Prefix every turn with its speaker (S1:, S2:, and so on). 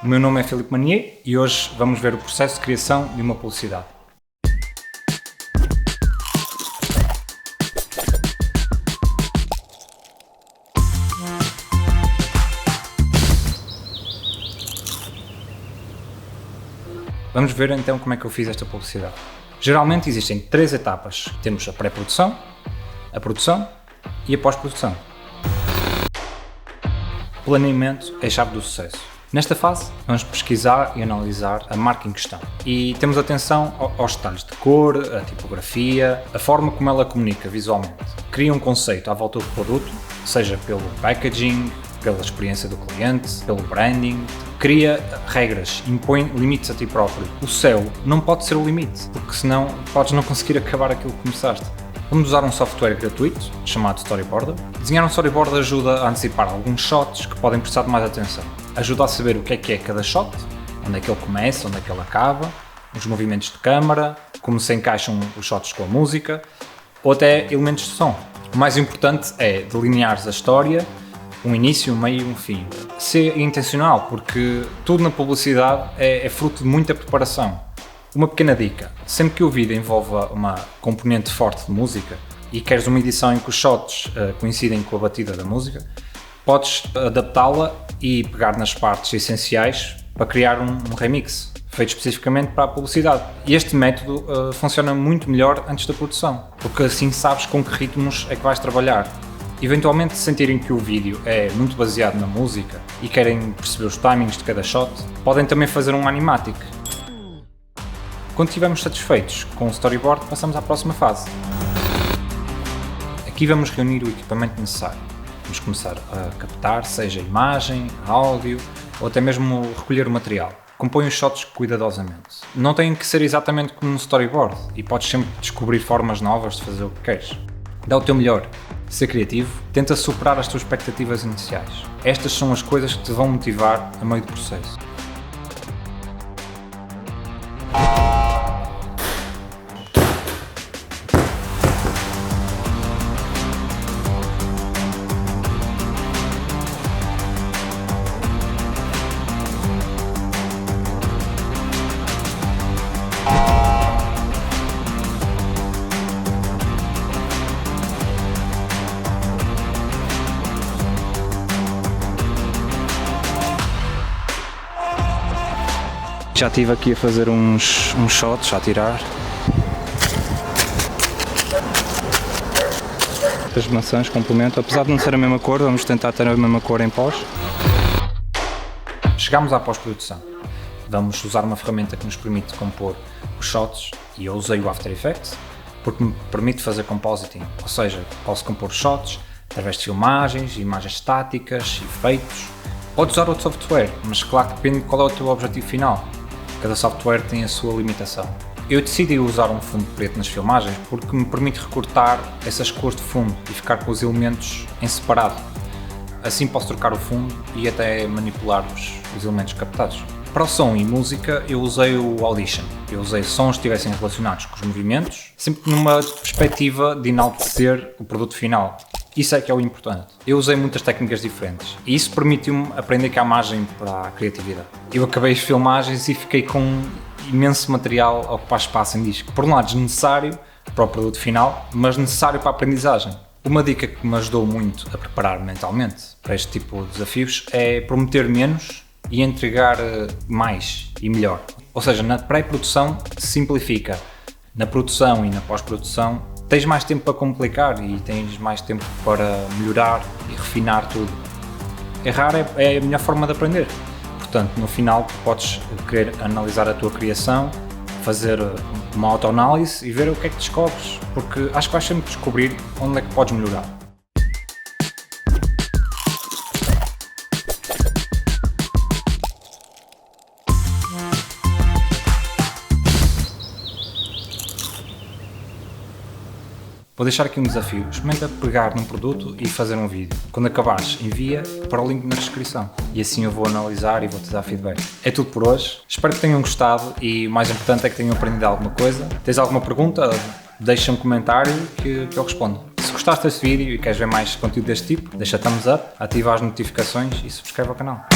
S1: O meu nome é Filipe Manier e hoje vamos ver o processo de criação de uma publicidade. Vamos ver então como é que eu fiz esta publicidade. Geralmente existem 3 etapas. Temos a pré-produção, a produção e a pós-produção. Planeamento é a chave do sucesso. Nesta fase, vamos pesquisar e analisar a marca em questão. E temos atenção aos detalhes de cor, a tipografia, a forma como ela comunica visualmente. Cria um conceito à volta do produto, seja pelo packaging, pela experiência do cliente, pelo branding. Cria regras, impõe limites a ti próprio. O céu não pode ser o limite, porque senão podes não conseguir acabar aquilo que começaste. Vamos usar um software gratuito, chamado Storyboarder. Desenhar um storyboard ajuda a antecipar alguns shots que podem precisar de mais atenção. Ajuda a saber o que é cada shot, onde é que ele começa, onde é que ele acaba, os movimentos de câmara, como se encaixam os shots com a música, ou até elementos de som. O mais importante é delineares a história, um início, um meio e um fim. Ser intencional, porque tudo na publicidade é fruto de muita preparação. Uma pequena dica, sempre que o vídeo envolva uma componente forte de música e queres uma edição em que os shots coincidem com a batida da música, podes adaptá-la e pegar nas partes essenciais para criar um remix, feito especificamente para a publicidade. E este método funciona muito melhor antes da produção, porque assim sabes com que ritmos é que vais trabalhar. Eventualmente, se sentirem que o vídeo é muito baseado na música e querem perceber os timings de cada shot, podem também fazer um animatic. Quando estivermos satisfeitos com o storyboard, passamos à próxima fase. Aqui vamos reunir o equipamento necessário. Vamos começar a captar, seja imagem, áudio ou até mesmo recolher o material. Compõe os shots cuidadosamente. Não tem que ser exatamente como no storyboard e podes sempre descobrir formas novas de fazer o que queres. Dá o teu melhor. Ser criativo, tenta superar as tuas expectativas iniciais. Estas são as coisas que te vão motivar a meio do processo. Já estive aqui a fazer uns shots, a tirar. As maçãs complementam, apesar de não ser a mesma cor, vamos tentar ter a mesma cor em pós. Chegamos à pós-produção. Vamos usar uma ferramenta que nos permite compor os shots e eu usei o After Effects porque me permite fazer compositing, ou seja, posso compor shots através de filmagens, imagens estáticas, efeitos. Podes usar outro software, mas claro que depende de qual é o teu objetivo final. Cada software tem a sua limitação. Eu decidi usar um fundo preto nas filmagens porque me permite recortar essas cores de fundo e ficar com os elementos em separado. Assim posso trocar o fundo e até manipular os elementos captados. Para o som e música eu usei o Audition. Eu usei sons que estivessem relacionados com os movimentos, sempre numa perspectiva de enaltecer o produto final. Isso é que é o importante. Eu usei muitas técnicas diferentes e isso permitiu-me aprender que há margem para a criatividade. Eu acabei as filmagens e fiquei com imenso material a ocupar espaço em disco. Por um lado desnecessário para o produto final, mas necessário para a aprendizagem. Uma dica que me ajudou muito a preparar mentalmente para este tipo de desafios é prometer menos e entregar mais e melhor. Ou seja, na pré-produção simplifica, na produção e na pós-produção tens mais tempo para complicar e tens mais tempo para melhorar e refinar tudo. Errar é a melhor forma de aprender. Portanto, no final tu podes querer analisar a tua criação, fazer uma autoanálise e ver o que é que descobres, porque acho que vais sempre descobrir onde é que podes melhorar. Vou deixar aqui um desafio, experimenta pegar num produto e fazer um vídeo. Quando acabares, envia para o link na descrição e assim eu vou analisar e vou-te dar feedback. É tudo por hoje, espero que tenham gostado e o mais importante é que tenham aprendido alguma coisa. Tens alguma pergunta? Deixa um comentário que eu respondo. Se gostaste deste vídeo e queres ver mais conteúdo deste tipo, deixa thumbs up, ativa as notificações e subscreve ao canal.